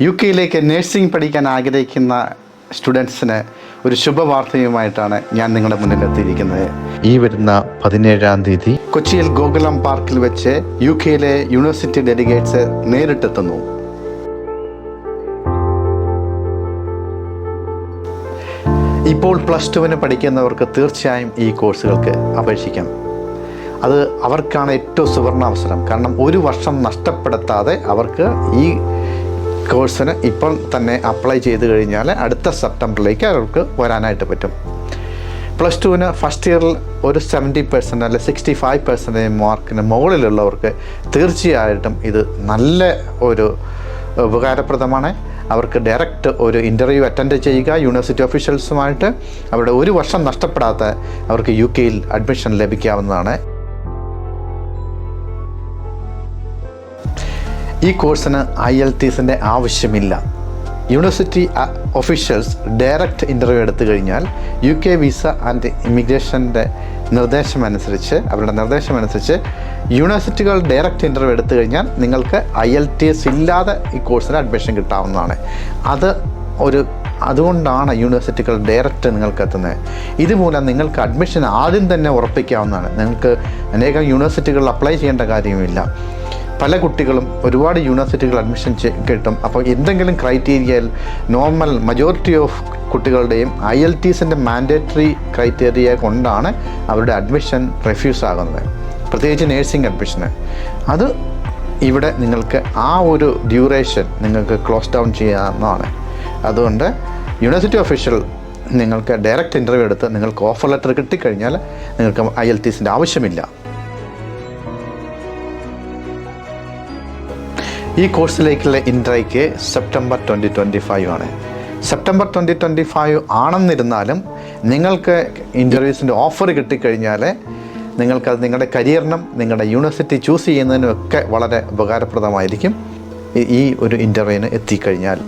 U കെയിലേക്ക് nursing പഠിക്കാൻ ആഗ്രഹിക്കുന്ന സ്റ്റുഡൻസിന് ഒരു ശുഭവാർത്തയുമായിട്ടാണ് ഞാൻ നിങ്ങളുടെ മുന്നിലെത്തിയിരിക്കുന്നത്. ഈ വരുന്ന 17-ാം തീയതി കൊച്ചിയിൽ ഗോകുലം പാർക്കിൽ വെച്ച് യു കെയിലെ യൂണിവേഴ്സിറ്റി ഡെലിഗേറ്റ്സ് നേരിട്ടെത്തുന്നു. ഇപ്പോൾ +2 പഠിക്കുന്നവർക്ക് തീർച്ചയായും ഈ കോഴ്സുകൾക്ക് അപേക്ഷിക്കാം. അത് അവർക്കാണ് ഏറ്റവും സുവർണ അവസരം. കാരണം ഒരു വർഷം നഷ്ടപ്പെടുത്താതെ അവർക്ക് ഈ കോഴ്സിന് ഇപ്പോൾ തന്നെ അപ്ലൈ ചെയ്ത് കഴിഞ്ഞാൽ അടുത്ത സെപ്റ്റംബറിലേക്ക് അവർക്ക് വരാനായിട്ട് പറ്റും. +2 ഫസ്റ്റ് ഇയറിൽ ഒരു 70% അല്ലെ 65% മാർക്കിന് മുകളിലുള്ളവർക്ക് തീർച്ചയായിട്ടും ഇത് നല്ല ഒരു ഉപകാരപ്രദമാണ്. അവർക്ക് ഡയറക്റ്റ് ഒരു ഇൻ്റർവ്യൂ അറ്റൻഡ് ചെയ്യുക യൂണിവേഴ്സിറ്റി ഓഫീഷ്യൽസുമായിട്ട്. അവരുടെ ഒരു വർഷം നഷ്ടപ്പെടാത്ത അവർക്ക് യു കെയിൽ അഡ്മിഷൻ ലഭിക്കാവുന്നതാണ്. ഈ കോഴ്സിന് IELTSൻ്റെ ആവശ്യമില്ല. യൂണിവേഴ്സിറ്റി ഒഫീഷ്യൽസ് ഡയറക്റ്റ് ഇൻ്റർവ്യൂ എടുത്തു കഴിഞ്ഞാൽ UK വിസ ആൻഡ് ഇമിഗ്രേഷൻ്റെ അവരുടെ നിർദ്ദേശമനുസരിച്ച് യൂണിവേഴ്സിറ്റികൾ ഡയറക്റ്റ് ഇൻ്റർവ്യൂ എടുത്തു കഴിഞ്ഞാൽ നിങ്ങൾക്ക് IELTS ഇല്ലാതെ ഈ കോഴ്സിന് അഡ്മിഷൻ കിട്ടാവുന്നതാണ്. അതുകൊണ്ടാണ് യൂണിവേഴ്സിറ്റികൾ ഡയറക്റ്റ് നിങ്ങൾക്ക് എത്തുന്നത്. ഇതുമൂലം നിങ്ങൾക്ക് അഡ്മിഷൻ ആദ്യം തന്നെ ഉറപ്പിക്കാവുന്നതാണ്. നിങ്ങൾക്ക് അനേകം യൂണിവേഴ്സിറ്റികളിൽ അപ്ലൈ ചെയ്യേണ്ട കാര്യവുമില്ല. പല കുട്ടികളും ഒരുപാട് യൂണിവേഴ്സിറ്റികൾ അഡ്മിഷൻ കിട്ടും. അപ്പോൾ എന്തെങ്കിലും ക്രൈറ്റീരിയയിൽ മജോറിറ്റി ഓഫ് കുട്ടികളുടെയും IELTSൻ്റെ മാൻഡേറ്ററി ക്രൈറ്റീരിയ കൊണ്ടാണ് അവരുടെ അഡ്മിഷൻ റെഫ്യൂസ് ആകുന്നത്, പ്രത്യേകിച്ച് നേഴ്സിംഗ് അഡ്മിഷന്. അത് ഇവിടെ നിങ്ങൾക്ക് ആ ഒരു ഡ്യൂറേഷൻ നിങ്ങൾക്ക് ക്ലോസ് ഡൗൺ ചെയ്യാവുന്നതാണ്. അതുകൊണ്ട് യൂണിവേഴ്സിറ്റി ഒഫീഷ്യൽ നിങ്ങൾക്ക് ഡയറക്റ്റ് ഇൻ്റർവ്യൂ എടുത്ത് നിങ്ങൾക്ക് ഓഫർ ലെറ്റർ കിട്ടിക്കഴിഞ്ഞാൽ നിങ്ങൾക്ക് IELTSൻ്റെ ആവശ്യമില്ല. ഈ കോഴ്സിലേക്കുള്ള ഇൻട്രേക്ക് സെപ്റ്റംബർ 2025 ആണ്. സെപ്റ്റംബർ 2025 ആണെന്നിരുന്നാലും നിങ്ങൾക്ക് ഇൻ്റർവ്യൂസിൻ്റെ ഓഫർ കിട്ടിക്കഴിഞ്ഞാൽ നിങ്ങൾക്കത് നിങ്ങളുടെ കരിയറിനും നിങ്ങളുടെ യൂണിവേഴ്സിറ്റി ചൂസ് ചെയ്യുന്നതിനും ഒക്കെ വളരെ ഉപകാരപ്രദമായിരിക്കും ഈ ഒരു ഇൻ്റർവ്യൂവിന് എത്തിക്കഴിഞ്ഞാൽ.